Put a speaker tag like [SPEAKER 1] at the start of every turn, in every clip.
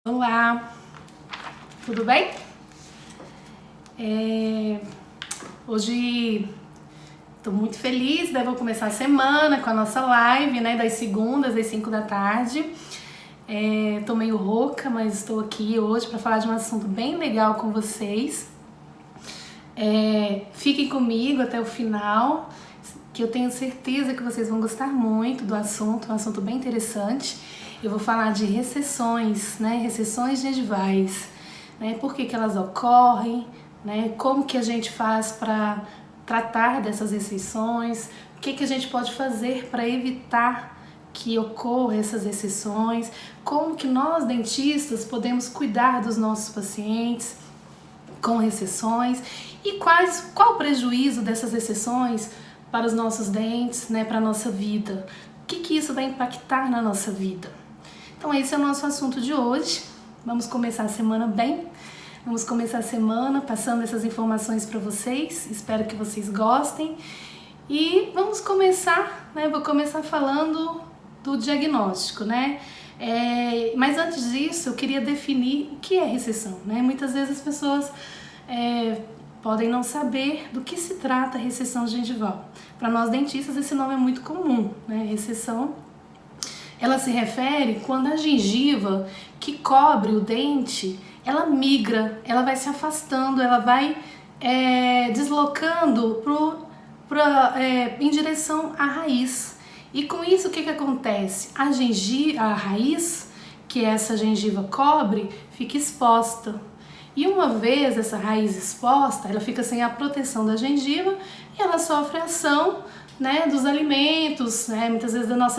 [SPEAKER 1] Olá, tudo bem? Hoje estou muito feliz, vou começar a semana com a nossa live, das segundas às 5 da tarde. Tô meio rouca, mas estou aqui hoje para falar de um assunto bem legal com vocês. Fiquem comigo até o final, que eu tenho certeza que vocês vão gostar muito do assunto, um assunto bem interessante. Eu vou falar de recessões, recessões gengivais, por que elas ocorrem, como que a gente faz para tratar dessas recessões, o que a gente pode fazer para evitar que ocorram essas recessões, como que nós dentistas podemos cuidar dos nossos pacientes com recessões e qual o prejuízo dessas recessões para os nossos dentes, para a nossa vida, o que isso vai impactar na nossa vida. Então esse é o nosso assunto de hoje. Vamos começar a semana bem, vamos começar a semana passando essas informações para vocês, espero que vocês gostem e vamos começar, vou começar falando do diagnóstico, mas antes disso eu queria definir o que é recessão, Muitas vezes as pessoas podem não saber do que se trata a recessão gengival. Para nós dentistas esse nome é muito comum, recessão. Ela se refere quando a gengiva que cobre o dente, ela migra, ela vai se afastando, ela vai deslocando em direção à raiz. E com isso o que acontece? A raiz, que essa gengiva cobre, fica exposta. E uma vez essa raiz exposta, ela fica sem a proteção da gengiva e ela sofre ação dos alimentos, muitas vezes nós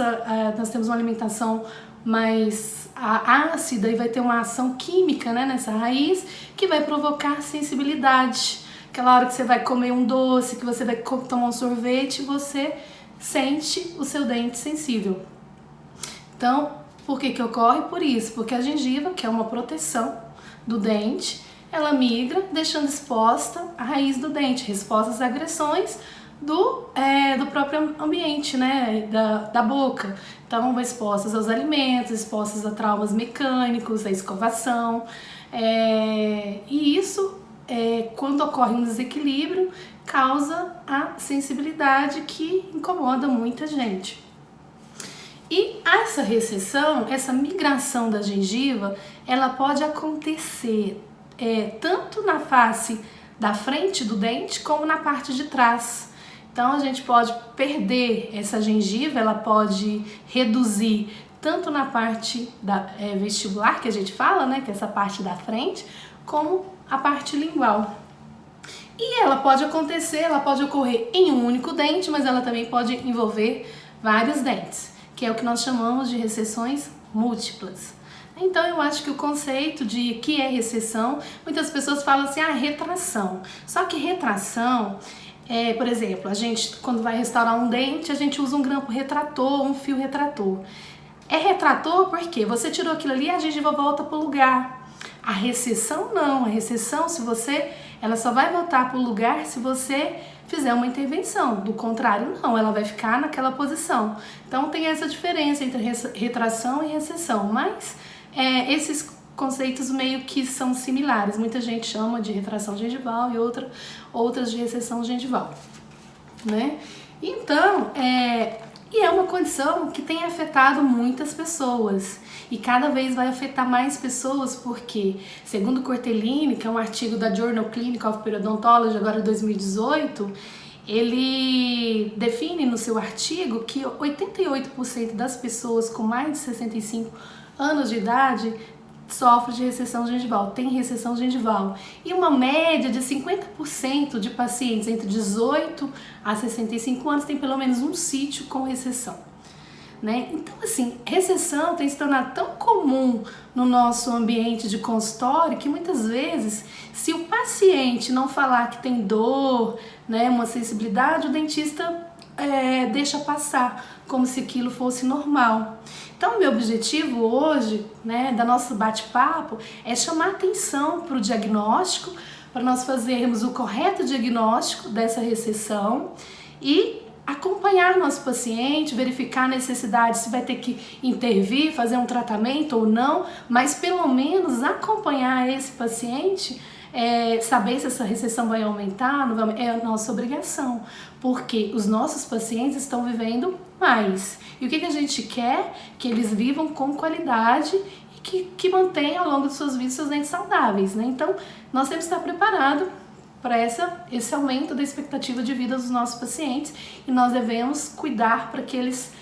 [SPEAKER 1] temos uma alimentação mais ácida e vai ter uma ação química nessa raiz que vai provocar sensibilidade. Aquela hora que você vai comer um doce, que você vai tomar um sorvete, você sente o seu dente sensível. Então, por que ocorre? Por isso, porque a gengiva, que é uma proteção do dente, ela migra, deixando exposta a raiz do dente, exposta às agressões do próprio ambiente, da boca. Então, expostas aos alimentos, expostas a traumas mecânicos, a escovação. E isso, quando ocorre um desequilíbrio, causa a sensibilidade que incomoda muita gente. E essa recessão, essa migração da gengiva, ela pode acontecer tanto na face da frente do dente como na parte de trás. Então a gente pode perder essa gengiva, ela pode reduzir tanto na parte vestibular, que a gente fala, que é essa parte da frente, como a parte lingual. E ela pode ocorrer em um único dente, mas ela também pode envolver vários dentes, que é o que nós chamamos de recessões múltiplas. Então eu acho que o conceito de que é recessão, muitas pessoas falam assim, retração. Só que retração, por exemplo, a gente quando vai restaurar um dente, a gente usa um grampo retrator, um fio retrator. É retrator porque você tirou aquilo ali e a gengiva volta para o lugar. A recessão não, a recessão ela só vai voltar para o lugar se você fizer uma intervenção, do contrário não, ela vai ficar naquela posição. Então tem essa diferença entre retração e recessão, mas esses conceitos meio que são similares, muita gente chama de retração gengival e outras de recessão gengival, Então, é uma condição que tem afetado muitas pessoas e cada vez vai afetar mais pessoas porque, segundo Cortellini, que é um artigo da Journal Clinical of Periodontology, agora de 2018, ele define no seu artigo que 88% das pessoas com mais de 65 anos de idade sofre de recessão gengival, tem recessão gengival. E uma média de 50% de pacientes entre 18 a 65 anos tem pelo menos um sítio com recessão. Então, assim, recessão tem se tornado tão comum no nosso ambiente de consultório que muitas vezes, se o paciente não falar que tem dor, uma sensibilidade, o dentista deixa passar, como se aquilo fosse normal. Então, meu objetivo hoje, da nosso bate-papo, é chamar atenção para o diagnóstico, para nós fazermos o correto diagnóstico dessa recessão e acompanhar nosso paciente, verificar a necessidade, se vai ter que intervir, fazer um tratamento ou não, mas pelo menos acompanhar esse paciente, saber se essa recessão vai aumentar, não vai, é a nossa obrigação, porque os nossos pacientes estão vivendo mais. E o que a gente quer? Que eles vivam com qualidade e que mantenham ao longo de suas vidas seus dentes saudáveis, né? Então, nós temos que estar preparados para esse aumento da expectativa de vida dos nossos pacientes e nós devemos cuidar para que eles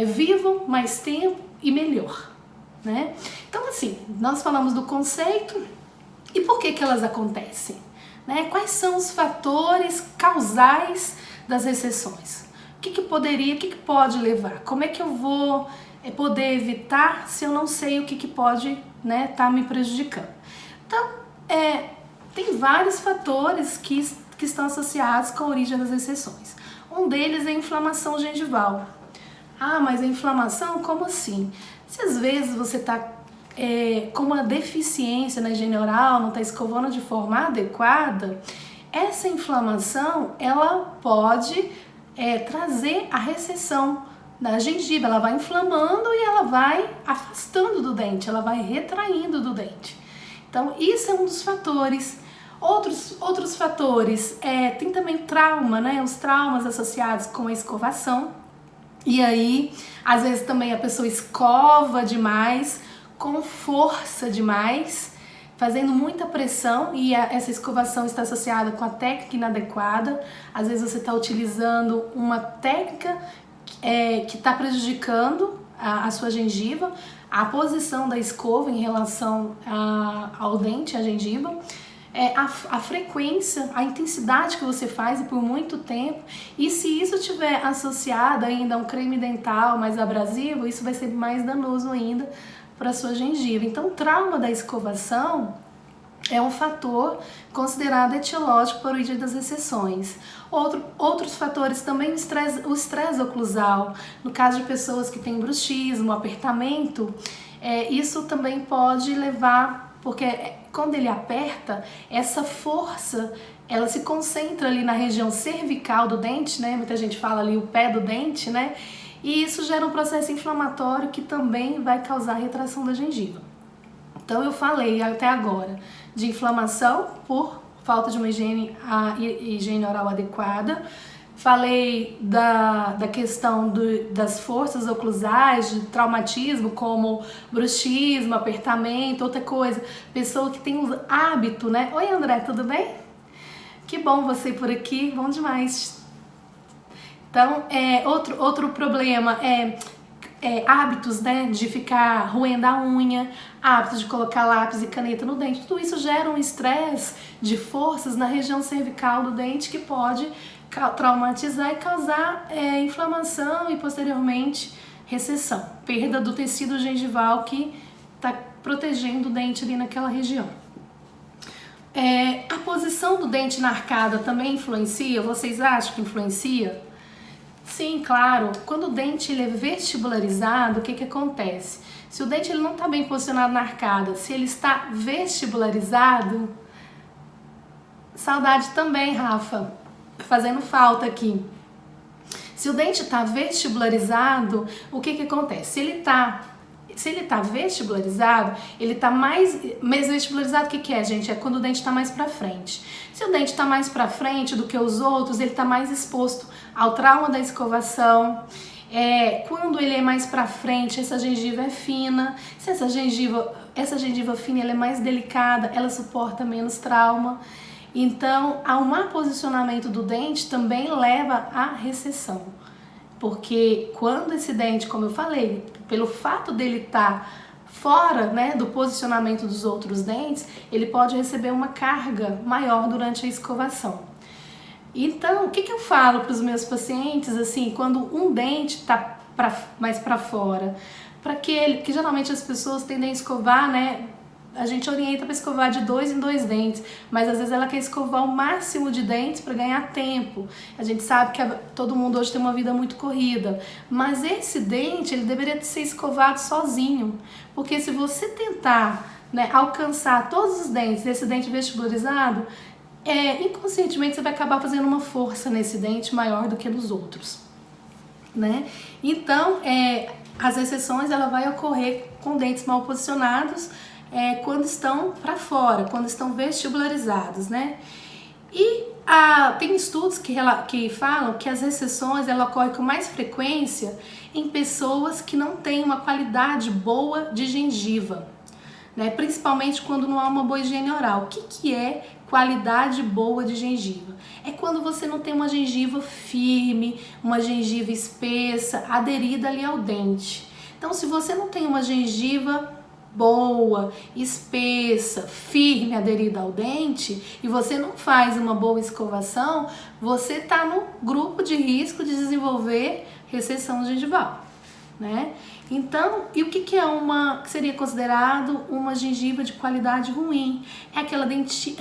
[SPEAKER 1] vivam mais tempo e melhor, né? Então, assim, nós falamos do conceito e por que elas acontecem, né? Quais são os fatores causais das recessões? O que pode levar? Como é que eu vou poder evitar se eu não sei o que pode, né, tá me prejudicando? Então, tem vários fatores que estão associados com a origem das recessões. Um deles é a inflamação gengival. Ah, mas a inflamação, como assim? Se às vezes você está com uma deficiência na higiene oral, não está escovando de forma adequada, essa inflamação ela pode trazer a recessão da gengiva. Ela vai inflamando e ela vai afastando do dente, ela vai retraindo do dente. Então, isso é um dos fatores. Outros fatores, tem também trauma, né? Os traumas associados com a escovação. E aí, às vezes também a pessoa escova demais, com força demais, fazendo muita pressão, e essa escovação está associada com a técnica inadequada. Às vezes você está utilizando uma técnica que está prejudicando a sua gengiva, a posição da escova em relação ao dente, à gengiva, a frequência, a intensidade que você faz e por muito tempo. E se isso estiver associado ainda a um creme dental mais abrasivo, isso vai ser mais danoso ainda para a sua gengiva. Então, o trauma da escovação é um fator considerado etiológico para a origem das recessões. Outros fatores também, o estresse oclusal. No caso de pessoas que têm bruxismo, apertamento, isso também pode levar, porque quando ele aperta, essa força, ela se concentra ali na região cervical do dente, né? Muita gente fala ali o pé do dente, né? E isso gera um processo inflamatório que também vai causar retração da gengiva. Então eu falei até agora de inflamação por falta de uma higiene oral adequada. Falei da questão das forças oclusais, de traumatismo, como bruxismo, apertamento, outra coisa. Pessoa que tem um hábito, né? Oi, André, tudo bem? Que bom você por aqui, bom demais. Então, outro problema hábitos, né, de ficar roendo a unha, hábitos de colocar lápis e caneta no dente. Tudo isso gera um estresse de forças na região cervical do dente que pode traumatizar e causar inflamação e posteriormente recessão, perda do tecido gengival que está protegendo o dente ali naquela região. A posição do dente na arcada também influencia? Vocês acham que influencia? Sim, claro. Quando o dente ele é vestibularizado, o que acontece? Se o dente ele não está bem posicionado na arcada, se ele está vestibularizado, saudade também, Rafa, fazendo falta aqui. Se o dente está vestibularizado, o que acontece? Se ele está vestibularizado, ele está mais vestibularizado, o que é, gente? É quando o dente está mais para frente. Se o dente está mais para frente do que os outros, ele está mais exposto ao trauma da escovação. Quando ele é mais para frente, essa gengiva é fina. Se essa gengiva fina ela é mais delicada, ela suporta menos trauma. Então, ao mau posicionamento do dente também leva à recessão. Porque quando esse dente, como eu falei, pelo fato dele estar fora, né, do posicionamento dos outros dentes, ele pode receber uma carga maior durante a escovação. Então, o que eu falo para os meus pacientes, assim, quando um dente está mais para fora? Que geralmente as pessoas tendem a escovar, né? A gente orienta para escovar de 2 em 2 dentes, mas às vezes ela quer escovar o máximo de dentes para ganhar tempo. A gente sabe que todo mundo hoje tem uma vida muito corrida, mas esse dente ele deveria ser escovado sozinho, porque se você tentar, né, alcançar todos os dentes desse dente vestibularizado, inconscientemente você vai acabar fazendo uma força nesse dente maior do que nos outros. né? Então, as recessões ela vai ocorrer com dentes mal posicionados quando estão para fora, quando estão vestibularizados, né? E tem estudos que falam que as recessões ela ocorrem com mais frequência em pessoas que não têm uma qualidade boa de gengiva, né? Principalmente quando não há uma boa higiene oral. O que é qualidade boa de gengiva? É quando você não tem uma gengiva firme, uma gengiva espessa, aderida ali ao dente. Então, se você não tem uma gengiva boa, espessa, firme, aderida ao dente, e você não faz uma boa escovação, você está no grupo de risco de desenvolver recessão gengival, né? Então, e o que que seria considerado uma gengiva de qualidade ruim? É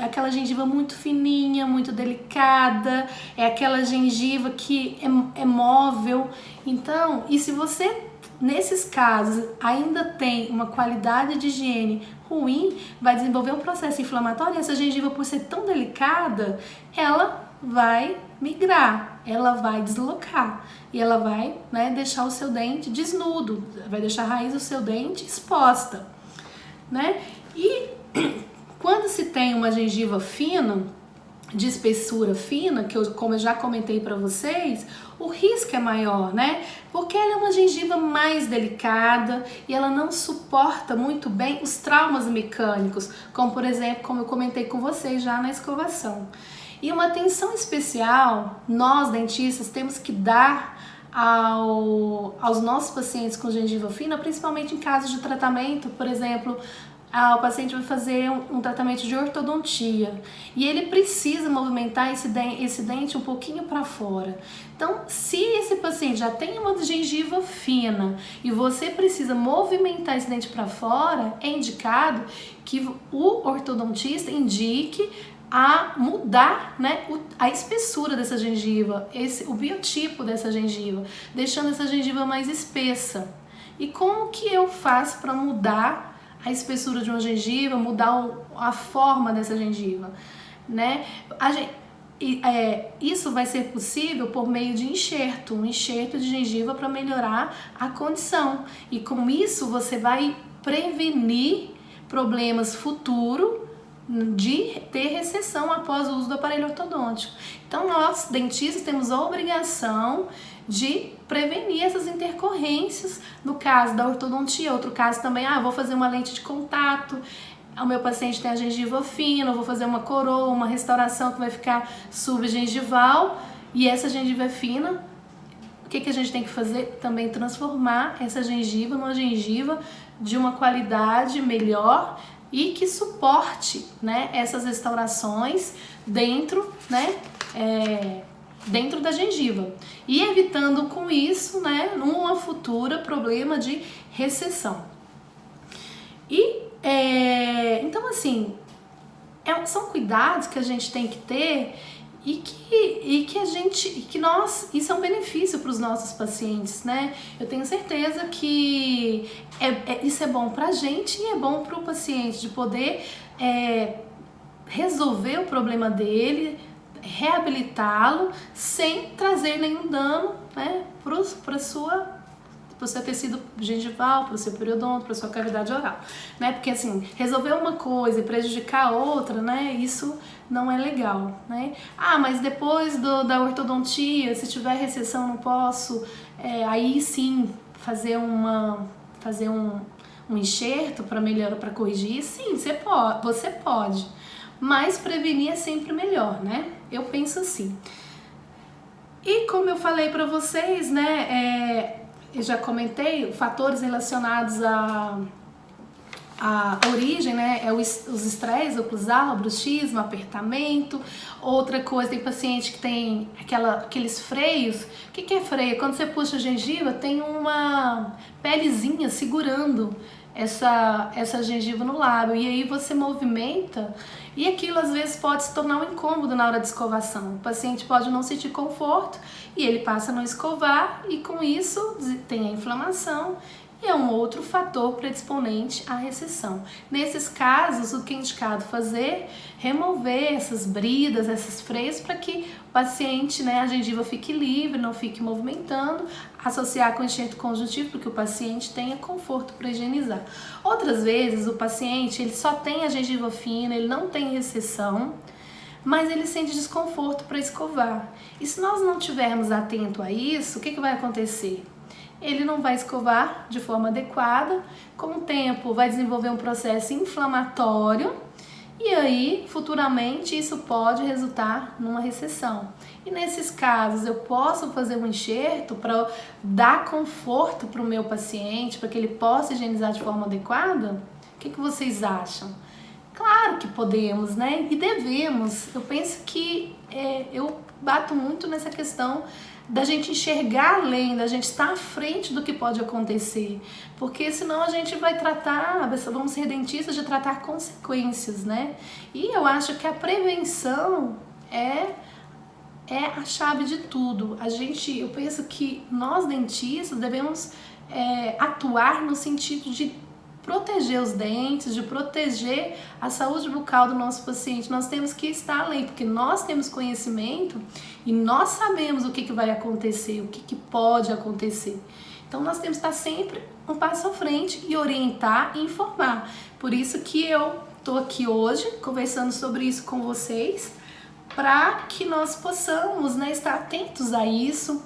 [SPEAKER 1] aquela gengiva muito fininha, muito delicada, é aquela gengiva que é móvel. Então, e se você nesses casos ainda tem uma qualidade de higiene ruim, vai desenvolver um processo inflamatório, e essa gengiva, por ser tão delicada, ela vai migrar, ela vai deslocar e ela vai, né, deixar o seu dente desnudo, vai deixar a raiz do seu dente exposta, né? E quando se tem uma gengiva fina, de espessura fina, como eu já comentei para vocês, o risco é maior, né? Porque ela é uma gengiva mais delicada e ela não suporta muito bem os traumas mecânicos, como por exemplo, como eu comentei com vocês já na escovação. E uma atenção especial, nós dentistas temos que dar aos nossos pacientes com gengiva fina, principalmente em casos de tratamento, por exemplo, o paciente vai fazer um tratamento de ortodontia e ele precisa movimentar esse dente um pouquinho para fora. Então, se esse paciente já tem uma gengiva fina e você precisa movimentar esse dente para fora, é indicado que o ortodontista indique a mudar, né, a espessura dessa gengiva, o biotipo dessa gengiva, deixando essa gengiva mais espessa. E como que eu faço para mudar a espessura de uma gengiva, mudar a forma dessa gengiva, né? Isso vai ser possível por meio de um enxerto de gengiva para melhorar a condição. E com isso você vai prevenir problemas futuros de ter recessão após o uso do aparelho ortodôntico. Então nós, dentistas, temos a obrigação de prevenir essas intercorrências. No caso da ortodontia, outro caso também, vou fazer uma lente de contato, o meu paciente tem a gengiva fina, eu vou fazer uma coroa, uma restauração que vai ficar subgengival, e essa gengiva é fina. O que a gente tem que fazer? Também transformar essa gengiva numa gengiva de uma qualidade melhor e que suporte, né, essas restaurações dentro, né, dentro da gengiva, e evitando com isso, né, numa futura problema de recessão. E então assim, são cuidados que a gente tem que ter isso é um benefício para os nossos pacientes, né? Eu tenho certeza que isso é bom para a gente e é bom para o paciente, de poder resolver o problema dele, reabilitá-lo sem trazer nenhum dano, né, para o seu tecido gengival, para o seu periodonto, para a sua cavidade oral, né? Porque assim, resolver uma coisa e prejudicar a outra, né, isso não é legal, né? Mas depois da ortodontia, se tiver recessão, não posso, aí sim fazer um enxerto para melhorar, para corrigir? Sim, você pode, mas prevenir é sempre melhor, né? Eu penso assim. E como eu falei para vocês, né, eu já comentei, fatores relacionados à origem, né, os estresses oclusal, bruxismo, apertamento. Outra coisa, tem paciente que tem aqueles freios. O que é freio? Quando você puxa a gengiva, tem uma pelezinha segurando essa gengiva no lábio, e aí você movimenta e aquilo às vezes pode se tornar um incômodo na hora de escovação. O paciente pode não sentir conforto e ele passa a não escovar, e com isso tem a inflamação e é um outro fator predisponente à recessão. Nesses casos, o que é indicado fazer? Remover essas bridas, esses freios, para que o paciente, né, a gengiva fique livre, não fique movimentando, associar com enxerto conjuntivo, para que o paciente tenha conforto para higienizar. Outras vezes, o paciente ele só tem a gengiva fina, ele não tem recessão, mas ele sente desconforto para escovar. E se nós não tivermos atento a isso, o que vai acontecer? Ele não vai escovar de forma adequada, com o tempo vai desenvolver um processo inflamatório e aí, futuramente, isso pode resultar numa recessão. E nesses casos, eu posso fazer um enxerto para dar conforto para o meu paciente, para que ele possa higienizar de forma adequada? O que vocês acham? Claro que podemos, né? E devemos. Eu penso que eu bato muito nessa questão da gente enxergar além, da gente estar à frente do que pode acontecer, porque senão a gente vai tratar, vamos ser dentistas de tratar consequências, né? E eu acho que a prevenção é a chave de tudo. Eu penso que nós dentistas devemos atuar no sentido de proteger os dentes, de proteger a saúde bucal do nosso paciente. Nós temos que estar além, porque nós temos conhecimento e nós sabemos o que vai acontecer, o que pode acontecer. Então nós temos que estar sempre um passo à frente e orientar e informar. Por isso que eu estou aqui hoje conversando sobre isso com vocês, para que nós possamos, né, estar atentos a isso,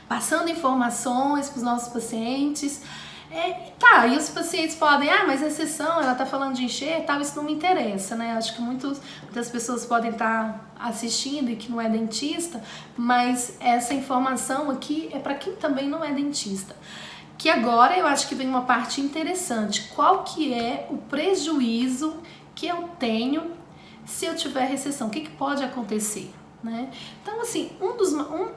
[SPEAKER 1] passando informações para os nossos pacientes. E os pacientes podem, mas a exceção, ela tá falando de enxerto, tal, isso não me interessa, né? Acho que muitas pessoas podem estar assistindo e que não é dentista, mas essa informação aqui é para quem também não é dentista. Que agora eu acho que vem uma parte interessante. Qual que é o prejuízo que eu tenho se eu tiver recessão? O que pode acontecer? Né? Então, assim,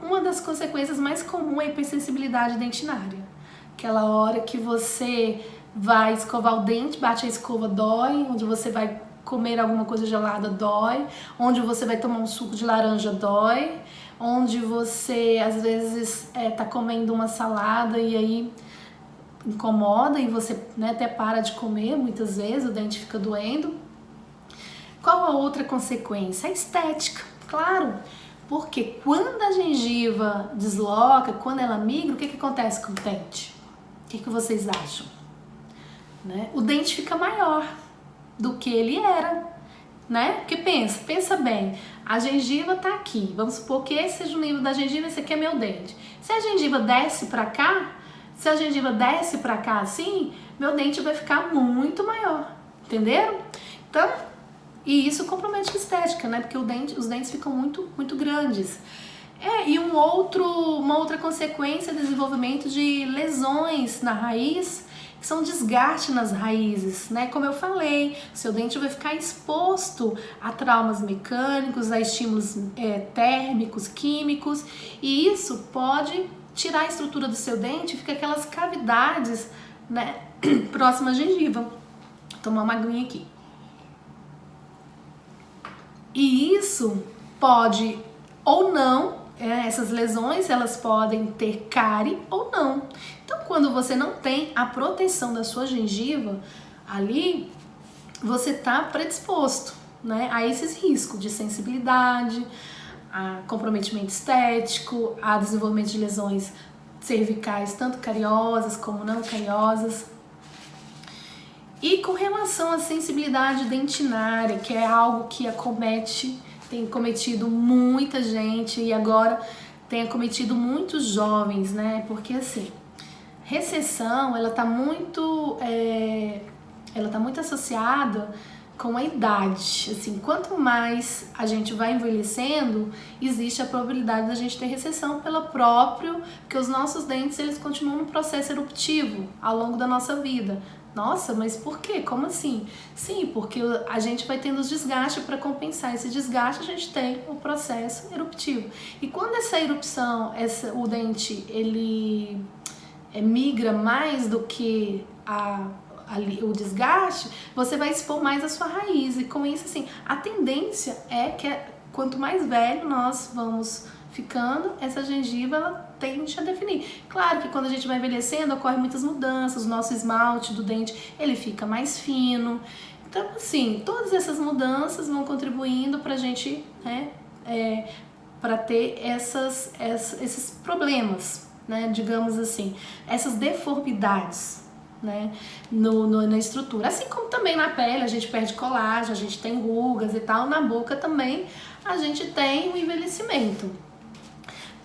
[SPEAKER 1] uma das consequências mais comuns é a hipersensibilidade dentinária. Aquela hora que você vai escovar o dente, bate a escova, dói. Onde você vai comer alguma coisa gelada, dói. Onde você vai tomar um suco de laranja, dói. Onde você, às vezes, tá comendo uma salada e aí incomoda e você, né, até para de comer, muitas vezes o dente fica doendo. Qual a outra consequência? A estética, claro. Porque quando a gengiva desloca, quando ela migra, o que acontece com o dente? O que vocês acham? Né? O dente fica maior do que ele era, né? Porque pensa bem, a gengiva tá aqui, vamos supor que esse seja o nível da gengiva, esse aqui é meu dente. Se a gengiva desce pra cá, assim, meu dente vai ficar muito maior, entenderam? Então, e isso compromete a estética, né? Porque os dentes ficam muito, muito grandes. E uma outra consequência é o desenvolvimento de lesões na raiz, que são desgaste nas raízes, né? Como eu falei, seu dente vai ficar exposto a traumas mecânicos, a estímulos térmicos, químicos, e isso pode tirar a estrutura do seu dente e fica aquelas cavidades, né, próxima à gengiva. Vou tomar uma aguinha aqui. E isso pode ou não, essas lesões, elas podem ter cárie ou não. Então, quando você não tem a proteção da sua gengiva ali, você está predisposto, né, a esses riscos de sensibilidade, a comprometimento estético, a desenvolvimento de lesões cervicais, tanto cariosas como não cariosas. E com relação à sensibilidade dentinária, que é algo que tem cometido muita gente e agora tem acometido muitos jovens, né? Porque assim, recessão, ela tá muito associada com a idade. Assim, quanto mais a gente vai envelhecendo, existe a probabilidade da gente ter recessão porque os nossos dentes, eles continuam no processo eruptivo ao longo da nossa vida. Nossa, mas por quê? Como assim? Sim, porque a gente vai tendo os desgastes. Para compensar esse desgaste, a gente tem o processo eruptivo. E quando essa erupção, o dente, ele migra mais do que o desgaste, você vai expor mais a sua raiz. E com isso, assim, a tendência é que quanto mais velho nós vamos ficando, essa gengiva ela tende a definir. Claro que quando a gente vai envelhecendo, ocorrem muitas mudanças, o nosso esmalte do dente, ele fica mais fino. Então, assim, todas essas mudanças vão contribuindo pra gente, né, para ter esses problemas, né, digamos assim, essas deformidades, né, na estrutura. Assim como também na pele a gente perde colágeno, a gente tem rugas e tal, na boca também a gente tem o envelhecimento.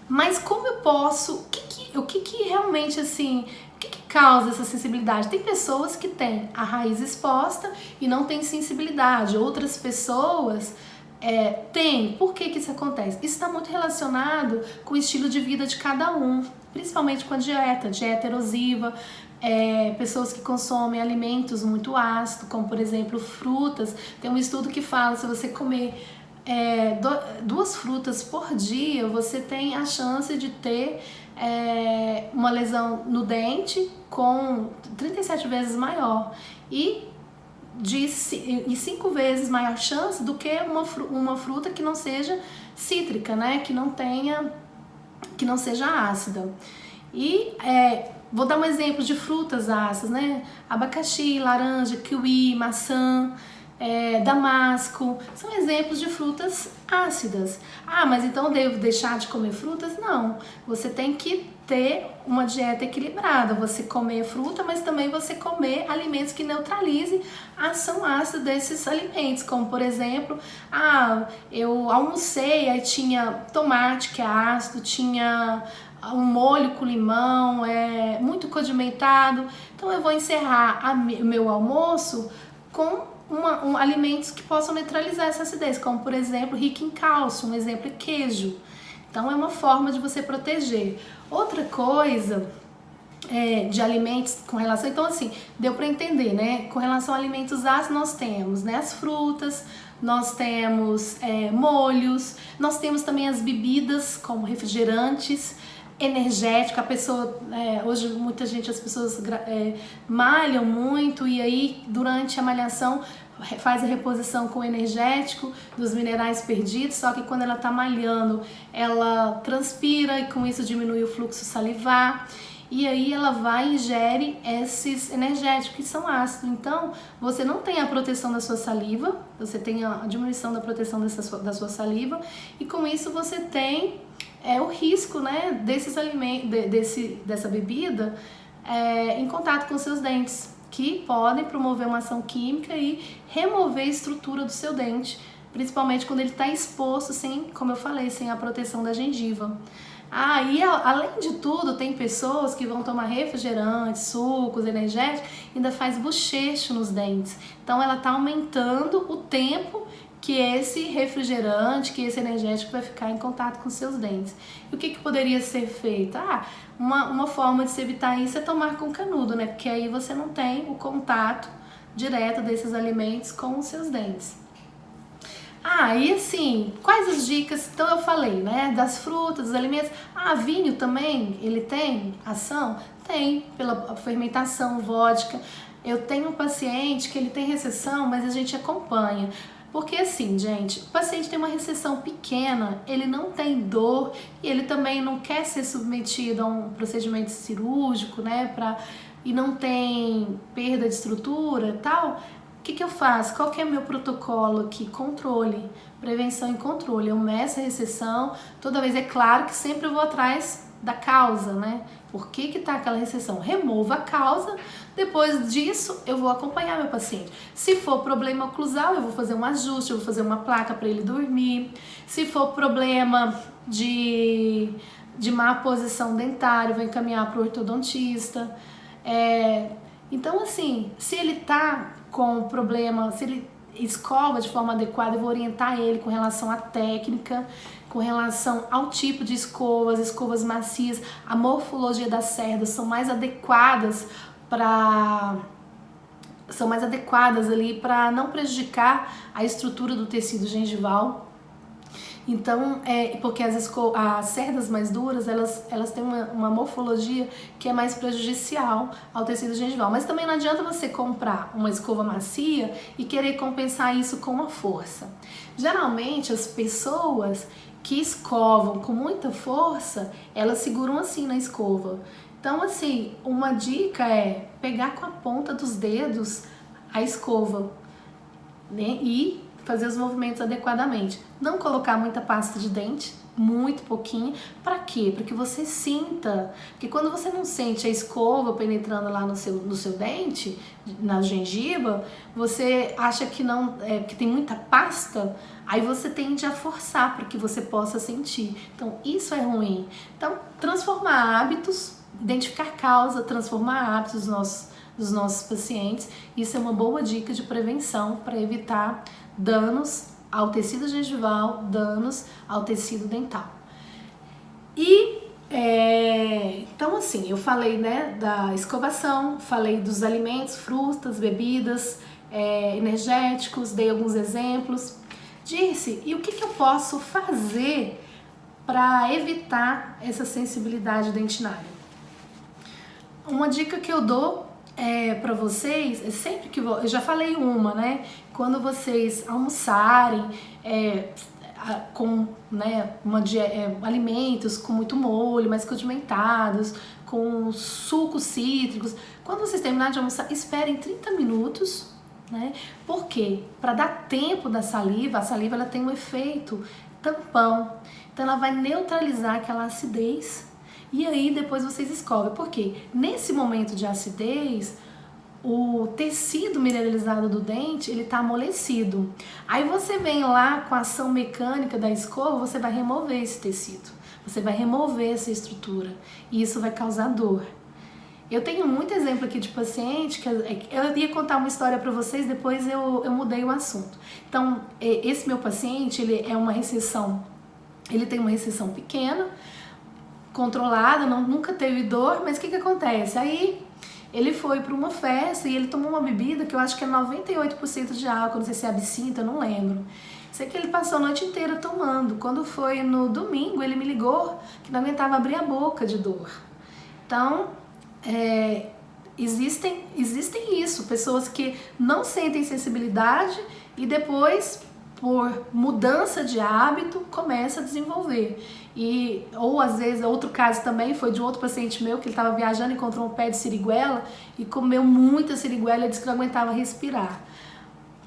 [SPEAKER 1] Mas como eu posso, o que realmente assim, o que causa essa sensibilidade? Tem pessoas que têm a raiz exposta e não tem sensibilidade, outras pessoas tem. Por que isso acontece? Isso está muito relacionado com o estilo de vida de cada um, principalmente com a dieta erosiva, pessoas que consomem alimentos muito ácidos, como por exemplo frutas. Tem um estudo que fala, se você comer 2 frutas por dia, você tem a chance de ter uma lesão no dente com 37 vezes maior e 5 vezes maior chance do que uma fruta que não seja cítrica, né? Que não seja ácida. E vou dar um exemplo de frutas ácidas, né? Abacaxi, laranja, kiwi, maçã, damasco, são exemplos de frutas ácidas. Ah, mas então eu devo deixar de comer frutas? Não, você tem que ter uma dieta equilibrada, você comer fruta, mas também você comer alimentos que neutralizem a ação ácida desses alimentos, como por exemplo, eu almocei, aí tinha tomate que é ácido, tinha um molho com limão, muito condimentado, então eu vou encerrar o meu almoço com alimentos que possam neutralizar essa acidez, como por exemplo rico em cálcio, um exemplo é queijo. Então é uma forma de você proteger. Outra coisa de alimentos com relação, então assim, deu para entender, né? Com relação a alimentos ácidos nós temos, né, as frutas, nós temos molhos, nós temos também as bebidas como refrigerantes, energético. A pessoa, hoje as pessoas malham muito e aí durante a malhação faz a reposição com o energético dos minerais perdidos, só que quando ela está malhando ela transpira e com isso diminui o fluxo salivar e aí ela vai e ingere esses energéticos que são ácidos. Então você não tem a proteção da sua saliva, você tem a diminuição da proteção da sua saliva e com isso você tem o risco, né, desses alimentos, dessa bebida em contato com seus dentes, que podem promover uma ação química e remover a estrutura do seu dente, principalmente quando ele está exposto, como eu falei, sem a proteção da gengiva. E além de tudo, tem pessoas que vão tomar refrigerantes, sucos, energéticos, ainda faz bochecho nos dentes. Então ela está aumentando o tempo que esse refrigerante, que esse energético vai ficar em contato com seus dentes. E o que poderia ser feito? Uma forma de se evitar isso é tomar com canudo, né? Porque aí você não tem o contato direto desses alimentos com os seus dentes. E assim, quais as dicas? Então eu falei, né, das frutas, dos alimentos. Vinho também, ele tem ação? Tem, pela fermentação, vodka. Eu tenho um paciente que ele tem recessão, mas a gente acompanha. Porque assim, gente, o paciente tem uma recessão pequena, ele não tem dor e ele também não quer ser submetido a um procedimento cirúrgico, né, e não tem perda de estrutura e tal. O que eu faço? Qual que é o meu protocolo aqui? Controle, prevenção e controle. Eu meço a recessão, toda vez é claro que sempre eu vou atrás da causa, né? Por que tá aquela recessão? Remova a causa, depois disso eu vou acompanhar meu paciente. Se for problema oclusal, eu vou fazer um ajuste, eu vou fazer uma placa para ele dormir. Se for problema de má posição dentária, eu vou encaminhar para o ortodontista. Então assim, se ele tá com problema, se ele escova de forma adequada, eu vou orientar ele com relação à técnica, com relação ao tipo de escovas macias, a morfologia das cerdas são mais adequadas ali para não prejudicar a estrutura do tecido gengival. Então, porque as cerdas mais duras, elas têm uma morfologia que é mais prejudicial ao tecido gengival. Mas também não adianta você comprar uma escova macia e querer compensar isso com uma força. Geralmente, as pessoas que escovam com muita força, elas seguram assim na escova. Então, assim, uma dica é pegar com a ponta dos dedos a escova, né, e fazer os movimentos adequadamente. Não colocar muita pasta de dente, muito pouquinho. Para quê? Para que você sinta. Porque quando você não sente a escova penetrando lá no seu dente, na gengiva, você acha que não, que tem muita pasta, aí você tende a forçar para que você possa sentir. Então, isso é ruim. Então, transformar hábitos, identificar causa, transformar hábitos dos nossos pacientes, isso é uma boa dica de prevenção para evitar danos ao tecido gengival, danos ao tecido dental. E então, assim, eu falei, né, da escovação, falei dos alimentos, frutas, bebidas, energéticos, dei alguns exemplos. Dirce, e o que eu posso fazer para evitar essa sensibilidade dentinária? Uma dica que eu dou para vocês é sempre que eu já falei uma, né? Quando vocês almoçarem com, né, alimentos com muito molho, mais condimentados, com sucos cítricos, quando vocês terminarem de almoçar, esperem 30 minutos, né? Por quê? Para dar tempo da saliva. A saliva ela tem um efeito tampão, então ela vai neutralizar aquela acidez. E aí depois vocês escovam. Por quê? Nesse momento de acidez, o tecido mineralizado do dente, ele tá amolecido. Aí você vem lá com a ação mecânica da escova, você vai remover esse tecido. Você vai remover essa estrutura. E isso vai causar dor. Eu tenho muito exemplo aqui de paciente, que eu ia contar uma história para vocês, depois eu mudei o assunto. Então, esse meu paciente, ele tem uma recessão pequena, controlada, nunca teve dor, mas o que acontece? Aí ele foi para uma festa e ele tomou uma bebida que eu acho que é 98% de álcool, não sei se é absinto, eu não lembro. Sei que ele passou a noite inteira tomando. Quando foi no domingo, ele me ligou que não aguentava abrir a boca de dor. Então, existem isso, pessoas que não sentem sensibilidade e depois, por mudança de hábito, começa a desenvolver. Ou às vezes, outro caso também foi de um outro paciente meu, que ele estava viajando e encontrou um pé de siriguela e comeu muita siriguela e disse que não aguentava respirar.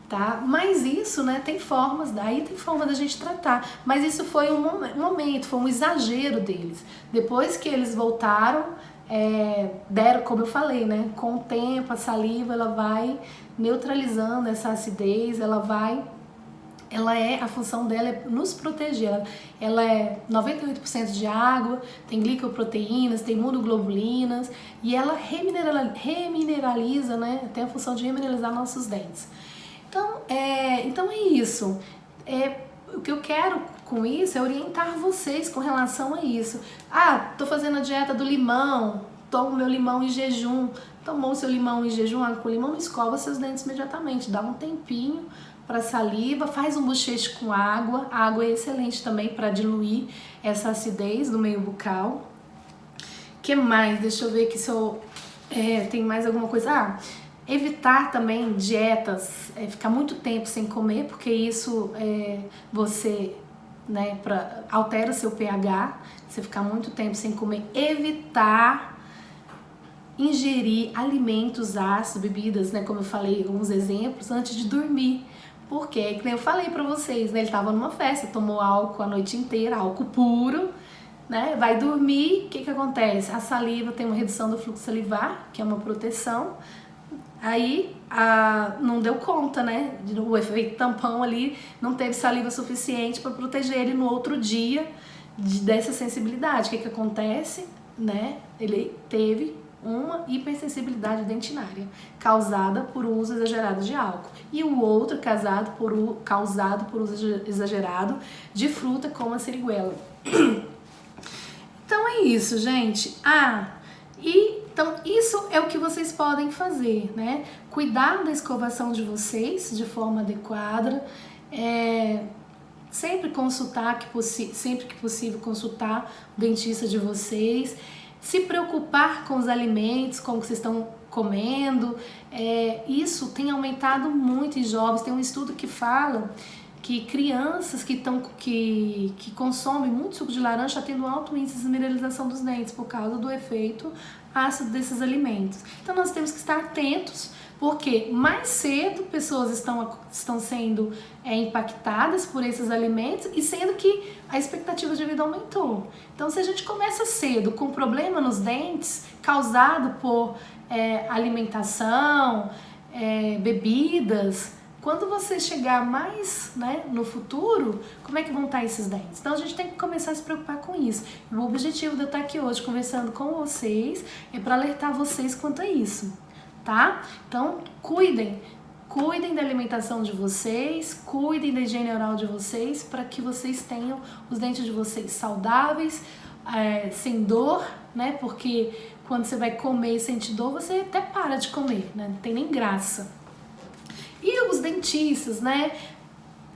[SPEAKER 1] Tá? Mas isso, né, tem forma da gente tratar. Mas isso foi um momento, foi um exagero deles. Depois que eles voltaram, deram, como eu falei, né, com o tempo a saliva ela vai neutralizando essa acidez, a função dela é nos proteger. Ela é 98% de água, tem glicoproteínas, tem imunoglobulinas e ela remineraliza, né? Tem a função de remineralizar nossos dentes. Então é isso. O que eu quero com isso é orientar vocês com relação a isso. Tô fazendo a dieta do limão, tomo meu limão em jejum. Tomou seu limão em jejum, água com limão, escova seus dentes imediatamente, dá um tempinho para saliva, faz um bochecho com água. A água é excelente também para diluir essa acidez do meio bucal. Que mais? Deixa eu ver aqui se eu tem mais alguma coisa. Evitar também dietas, ficar muito tempo sem comer, porque isso você, né, altera seu pH. Você ficar muito tempo sem comer. Evitar ingerir alimentos ácidos, bebidas, né, como eu falei, alguns exemplos, antes de dormir. Porque, como eu falei pra vocês, né, ele tava numa festa, tomou álcool a noite inteira, álcool puro, né, vai dormir, o que acontece? A saliva tem uma redução do fluxo salivar, que é uma proteção, aí não deu conta, né, o efeito tampão ali, não teve saliva suficiente para proteger ele no outro dia dessa sensibilidade. O que acontece? Né, ele teve uma hipersensibilidade dentinária causada por uso exagerado de álcool e o outro causado por uso exagerado de fruta como a siriguela. Então é isso, gente. Então isso é o que vocês podem fazer, né? Cuidar da escovação de vocês de forma adequada, sempre que possível consultar o dentista de vocês. Se preocupar com os alimentos, com o que vocês estão comendo, isso tem aumentado muito em jovens. Tem um estudo que fala que crianças que consomem muito suco de laranja estão tendo alto índice de mineralização dos dentes por causa do efeito ácido desses alimentos. Então nós temos que estar atentos, porque mais cedo pessoas estão sendo impactadas por esses alimentos e sendo que a expectativa de vida aumentou. Então se a gente começa cedo com problema nos dentes causado por alimentação, bebidas, quando você chegar mais, né, no futuro, como é que vão estar esses dentes? Então a gente tem que começar a se preocupar com isso. E o objetivo de eu estar aqui hoje conversando com vocês é para alertar vocês quanto a isso, tá? Então cuidem da alimentação de vocês, cuidem da higiene oral de vocês, para que vocês tenham os dentes de vocês saudáveis, sem dor, né? Porque quando você vai comer e sente dor, você até para de comer, né? Não tem nem graça. E os dentistas, né,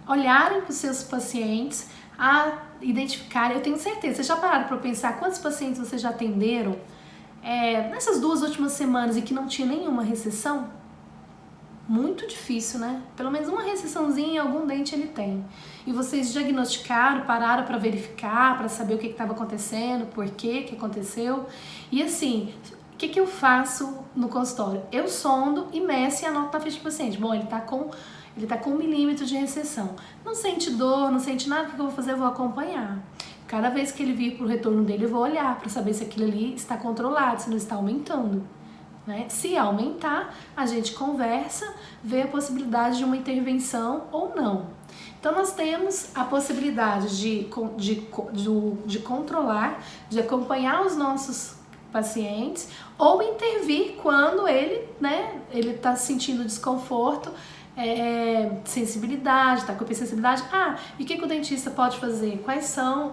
[SPEAKER 1] olharem para os seus pacientes, a identificarem. Eu tenho certeza, vocês já pararam para pensar quantos pacientes vocês já atenderam nessas 2 últimas semanas e que não tinha nenhuma recessão? Muito difícil, né? Pelo menos uma recessãozinha em algum dente ele tem. E vocês diagnosticaram, pararam para verificar, para saber o que estava acontecendo, por que aconteceu. E assim, o que eu faço no consultório? Eu sondo e meço e anoto na ficha do paciente. Bom, ele tá com 1 milímetro de recessão. Não sente dor, não sente nada, o que eu vou fazer? Eu vou acompanhar. Cada vez que ele vir pro retorno dele, eu vou olhar para saber se aquilo ali está controlado, se não está aumentando, né? Se aumentar, a gente conversa, vê a possibilidade de uma intervenção ou não. Então nós temos a possibilidade de controlar, de acompanhar os nossos pacientes ou intervir quando ele, né, ele tá sentindo desconforto, sensibilidade, tá com hipersensibilidade. E o que o dentista pode fazer? Quais são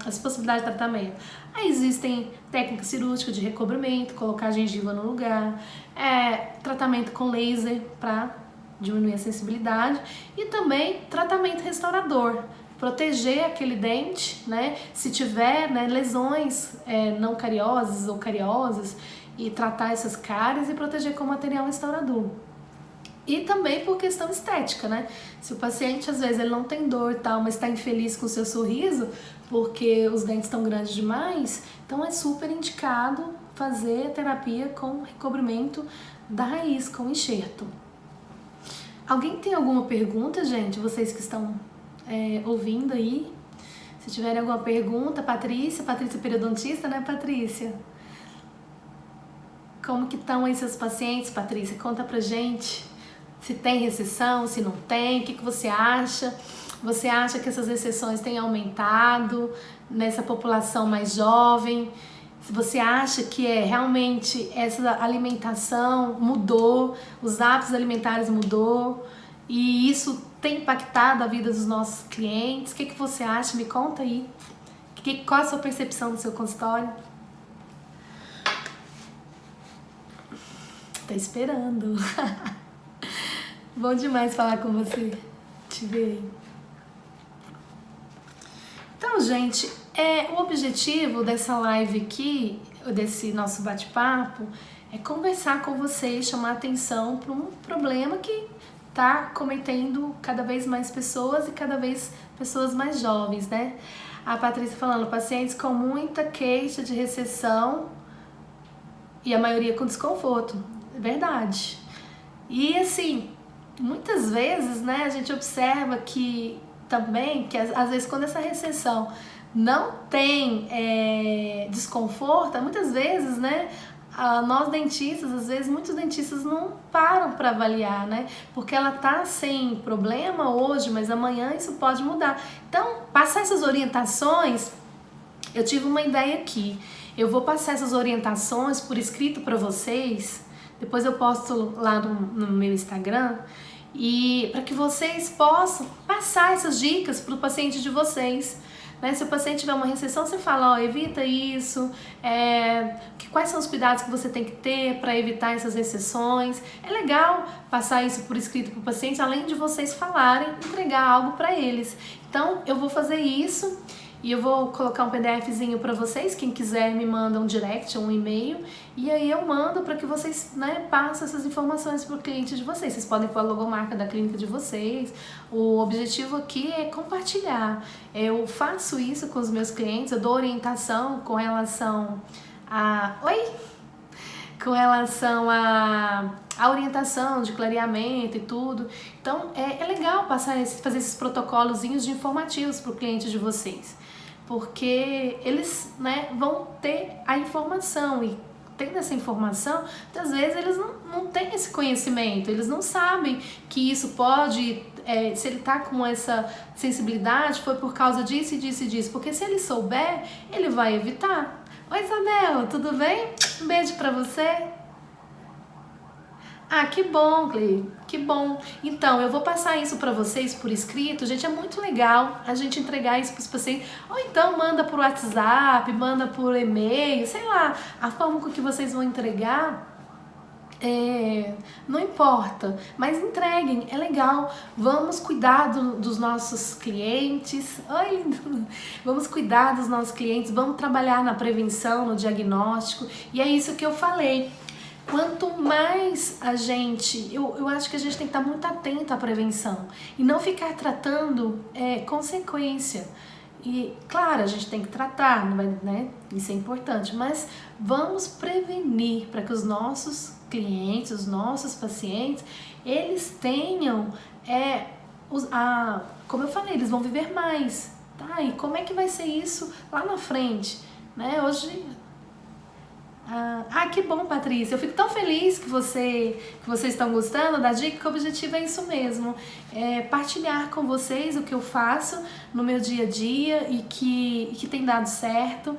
[SPEAKER 1] as possibilidades de tratamento? Aí existem técnicas cirúrgicas de recobrimento, colocar a gengiva no lugar, tratamento com laser para diminuir a sensibilidade e também tratamento restaurador, proteger aquele dente, né? Se tiver, né, lesões não cariosas ou cariosas, e tratar essas cáries e proteger com material restaurador. E também por questão estética, né? Se o paciente às vezes ele não tem dor e tal, mas está infeliz com o seu sorriso porque os dentes estão grandes demais, então é super indicado fazer a terapia com recobrimento da raiz, com enxerto. Alguém tem alguma pergunta, gente? Vocês que estão ouvindo aí, se tiverem alguma pergunta, Patrícia periodontista, né, Patrícia? Como que estão aí seus pacientes, Patrícia? Conta pra gente se tem recessão, se não tem, o que você acha? Você acha que essas recessões têm aumentado nessa população mais jovem? Se você acha que realmente essa alimentação mudou, os hábitos alimentares mudou e isso tem impactado a vida dos nossos clientes? O que você acha? Me conta aí. Qual a sua percepção do seu consultório? Tá esperando. Bom demais falar com você. Te ver. Então, gente, o objetivo dessa live aqui, desse nosso bate-papo, é conversar com vocês, chamar atenção para um problema que tá cometendo cada vez mais pessoas e cada vez pessoas mais jovens, né? A Patrícia falando, pacientes com muita queixa de recessão e a maioria com desconforto. É verdade. E assim, muitas vezes, né, a gente observa que também, que às vezes quando essa recessão não tem desconforto, muitas vezes, né, nós dentistas, às vezes muitos dentistas não param para avaliar, né, porque ela tá sem problema hoje, mas amanhã isso pode mudar. Então, passar essas orientações, eu tive uma ideia aqui, eu vou passar essas orientações por escrito para vocês, depois eu posto lá no meu Instagram, e para que vocês possam passar essas dicas para o paciente de vocês, né? Se o paciente tiver uma recessão, você fala, evita isso, quais são os cuidados que você tem que ter para evitar essas recessões. É legal passar isso por escrito para o paciente, além de vocês falarem, entregar algo para eles. Então eu vou fazer isso E eu vou colocar um PDFzinho para vocês, quem quiser me manda um direct, um e-mail, e aí eu mando para que vocês, né, passem essas informações para o cliente de vocês. Vocês podem pôr a logomarca da clínica de vocês. O objetivo aqui é compartilhar. Eu faço isso com os meus clientes, eu dou orientação com relação a... Com relação a orientação de clareamento e tudo. Então é legal fazer esses protocolozinhos de informativos para o cliente de vocês, porque eles, né, vão ter a informação, e tendo essa informação, muitas vezes eles não têm esse conhecimento, eles não sabem que isso pode, se ele tá com essa sensibilidade, foi por causa disso e disso e disso, porque se ele souber, ele vai evitar. Oi, Isabela, tudo bem? Um beijo pra você. Ah, que bom, Cleide, que bom. Então, eu vou passar isso pra vocês por escrito. Gente, é muito legal a gente entregar isso pros pacientes. Ou então manda por WhatsApp, manda por e-mail, sei lá, a forma com que vocês vão entregar. Não importa, mas entreguem, é legal. Vamos cuidar dos nossos clientes. Oi, vamos cuidar dos nossos clientes, vamos trabalhar na prevenção, no diagnóstico. E é isso que eu falei. Quanto mais a gente, eu acho que a gente tem que estar muito atento à prevenção e não ficar tratando consequência. E claro, a gente tem que tratar, não vai, né? Isso é importante, mas vamos prevenir para que os nossos clientes, os nossos pacientes, eles tenham, como eu falei, eles vão viver mais, tá? E como é que vai ser isso lá na frente, né? Hoje... que bom, Patrícia. Eu fico tão feliz que vocês estão gostando da dica, que o objetivo é isso mesmo. É partilhar com vocês o que eu faço no meu dia a dia e que tem dado certo.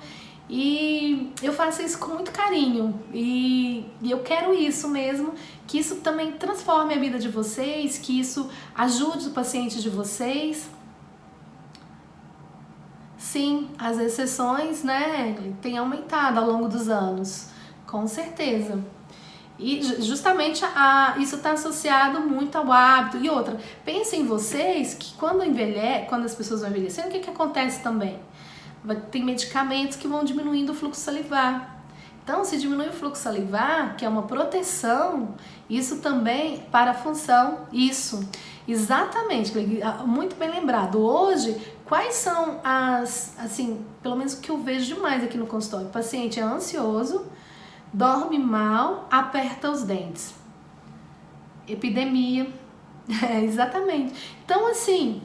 [SPEAKER 1] E eu faço isso com muito carinho. E eu quero isso mesmo, que isso também transforme a vida de vocês, que isso ajude o paciente de vocês. Sim, as exceções, né, têm aumentado ao longo dos anos, com certeza. E justamente isso está associado muito ao hábito. E outra, pensem em vocês que quando as pessoas vão envelhecendo, o que acontece também? Tem medicamentos que vão diminuindo o fluxo salivar. Então, se diminui o fluxo salivar, que é uma proteção, isso também para a função, isso. Exatamente, muito bem lembrado. Hoje, quais são assim, pelo menos o que eu vejo demais aqui no consultório? O paciente é ansioso, dorme mal, aperta os dentes. Epidemia, exatamente. Então, assim,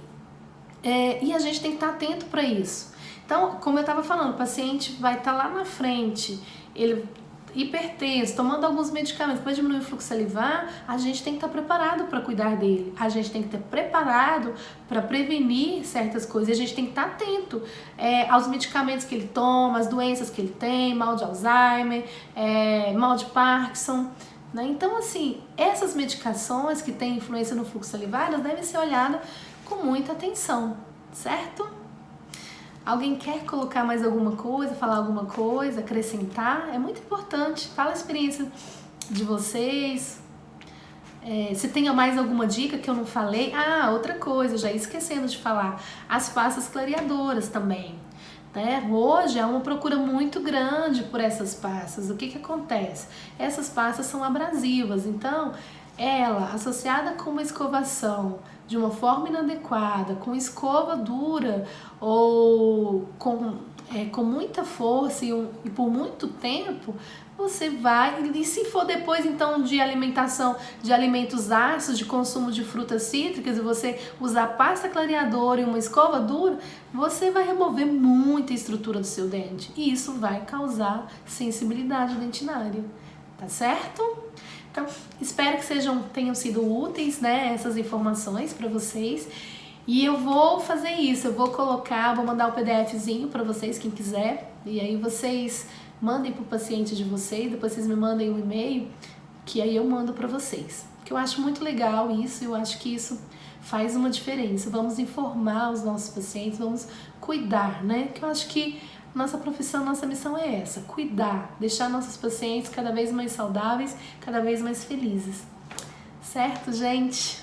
[SPEAKER 1] e a gente tem que estar atento para isso. Então, como eu estava falando, o paciente vai estar lá na frente, ele hipertenso, tomando alguns medicamentos para diminuir o fluxo salivar, a gente tem que estar preparado para cuidar dele, a gente tem que estar preparado para prevenir certas coisas, a gente tem que estar atento aos medicamentos que ele toma, as doenças que ele tem, mal de Alzheimer, mal de Parkinson, né? Então, assim, essas medicações que têm influência no fluxo salivar, elas devem ser olhadas com muita atenção, certo? Alguém quer colocar mais alguma coisa, falar alguma coisa, acrescentar? É muito importante. Fala a experiência de vocês. Se tem mais alguma dica que eu não falei. Outra coisa, já ia esquecendo de falar. As pastas clareadoras também. Né? Hoje há uma procura muito grande por essas pastas. O que acontece? Essas pastas são abrasivas, então ela, associada com uma escovação de uma forma inadequada, com escova dura ou com muita força e por muito tempo, você vai, e se for depois então de alimentação, de alimentos ácidos, de consumo de frutas cítricas, e você usar pasta clareadora e uma escova dura, você vai remover muita estrutura do seu dente e isso vai causar sensibilidade dentinária, tá certo? Então, espero que tenham sido úteis, né, essas informações para vocês. E eu vou fazer isso, vou mandar o PDFzinho para vocês, quem quiser. E aí vocês mandem para o paciente de vocês, depois vocês me mandem um e-mail, que aí eu mando para vocês. Que eu acho muito legal isso, eu acho que isso faz uma diferença. Vamos informar os nossos pacientes, vamos cuidar, né? Que eu acho que nossa profissão, nossa missão é essa, cuidar, deixar nossos pacientes cada vez mais saudáveis, cada vez mais felizes. Certo, gente?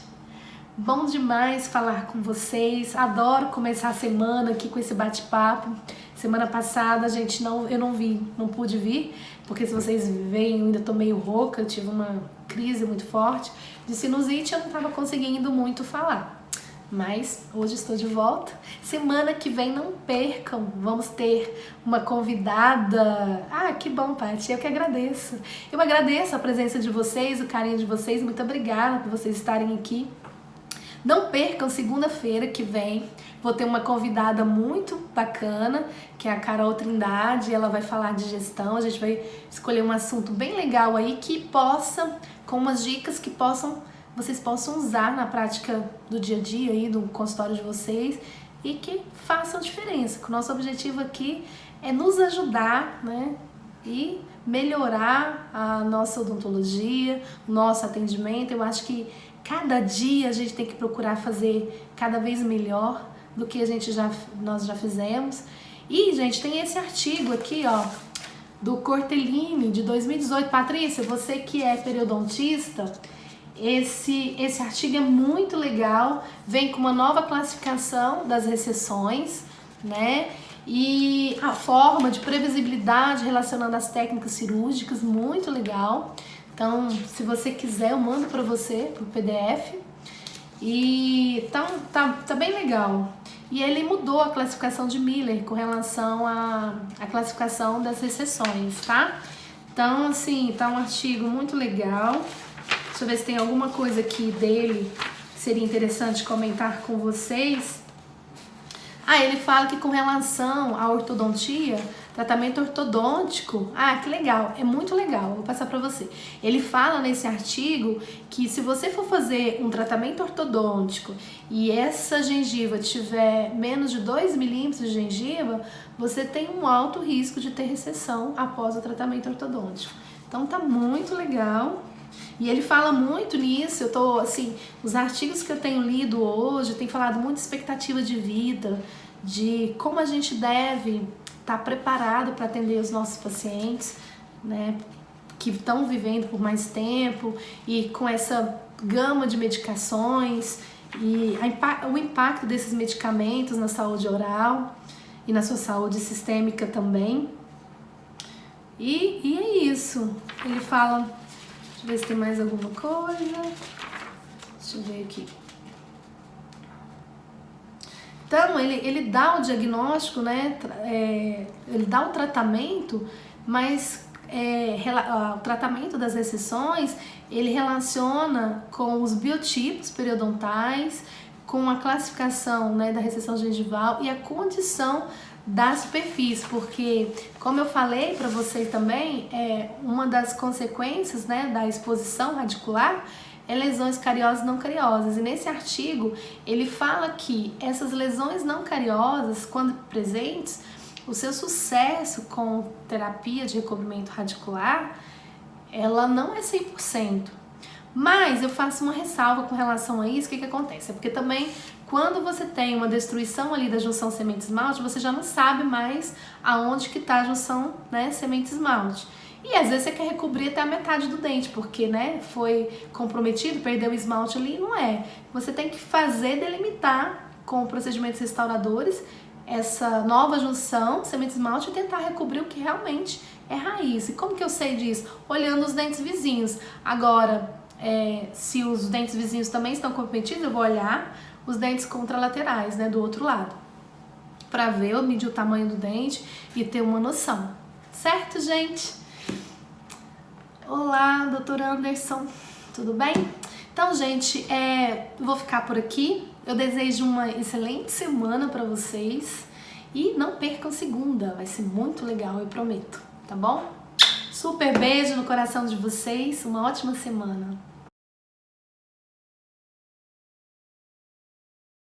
[SPEAKER 1] Bom demais falar com vocês, adoro começar a semana aqui com esse bate-papo. Semana passada, gente, eu não pude vir, porque se vocês veem, eu ainda tô meio rouca, eu tive uma crise muito forte de sinusite, eu não tava conseguindo muito falar. Mas hoje estou de volta. Semana que vem não percam, vamos ter uma convidada. Ah, que bom, Paty, eu que agradeço. Eu agradeço a presença de vocês, o carinho de vocês, muito obrigada por vocês estarem aqui. Não percam, segunda-feira que vem, vou ter uma convidada muito bacana, que é a Carol Trindade, ela vai falar de gestão, a gente vai escolher um assunto bem legal aí, com umas dicas que vocês possam usar na prática do dia a dia aí, do consultório de vocês, e que façam diferença, que o nosso objetivo aqui é nos ajudar, né, e melhorar a nossa odontologia, o nosso atendimento. Eu acho que cada dia a gente tem que procurar fazer cada vez melhor do que nós já fizemos. E, gente, tem esse artigo aqui, ó, do Cortellini, de 2018. Patrícia, você que é periodontista, esse artigo é muito legal, vem com uma nova classificação das recessões, né? E a forma de previsibilidade relacionando as técnicas cirúrgicas, muito legal. Então, se você quiser, eu mando para você pro PDF. E tá bem legal. E ele mudou a classificação de Miller com relação à classificação das recessões, tá? Então, assim, tá um artigo muito legal. Deixa eu ver se tem alguma coisa aqui dele que seria interessante comentar com vocês. Ele fala que com relação à ortodontia, tratamento ortodôntico, que legal, é muito legal, vou passar para você. Ele fala nesse artigo que se você for fazer um tratamento ortodôntico e essa gengiva tiver menos de 2 milímetros de gengiva, você tem um alto risco de ter recessão após o tratamento ortodôntico. Então tá muito legal. E ele fala muito nisso, os artigos que eu tenho lido hoje, tem falado muito de expectativa de vida, de como a gente deve estar preparado para atender os nossos pacientes, né, que estão vivendo por mais tempo e com essa gama de medicações e o impacto desses medicamentos na saúde oral e na sua saúde sistêmica também. E é isso, ele fala... Deixa eu ver se tem mais alguma coisa. Deixa eu ver aqui. Então, ele dá o diagnóstico, né? Ele dá o tratamento, mas o tratamento das recessões, ele relaciona com os biotipos periodontais, com a classificação, né, da recessão gengival e a condição da superfície, porque, como eu falei para vocês também, uma das consequências, né, da exposição radicular é lesões cariosas e não cariosas. E nesse artigo ele fala que essas lesões não cariosas, quando presentes, o seu sucesso com terapia de recobrimento radicular, ela não é 100%. Mas eu faço uma ressalva com relação a isso. O que acontece? É porque também quando você tem uma destruição ali da junção semente-esmalte, você já não sabe mais aonde que está a junção, né, semente-esmalte. E às vezes você quer recobrir até a metade do dente, porque, né, foi comprometido, perdeu o esmalte ali, não é. Você tem que delimitar com procedimentos restauradores essa nova junção semente-esmalte e tentar recobrir o que realmente é raiz. E como que eu sei disso? Olhando os dentes vizinhos. Agora, se os dentes vizinhos também estão comprometidos, eu vou olhar os dentes contralaterais, né, do outro lado, para ver, eu medir o tamanho do dente e ter uma noção. Certo, gente? Olá, doutor Anderson, tudo bem? Então, gente, vou ficar por aqui. Eu desejo uma excelente semana para vocês e não percam segunda, vai ser muito legal, eu prometo, tá bom? Super beijo no coração de vocês, uma ótima semana.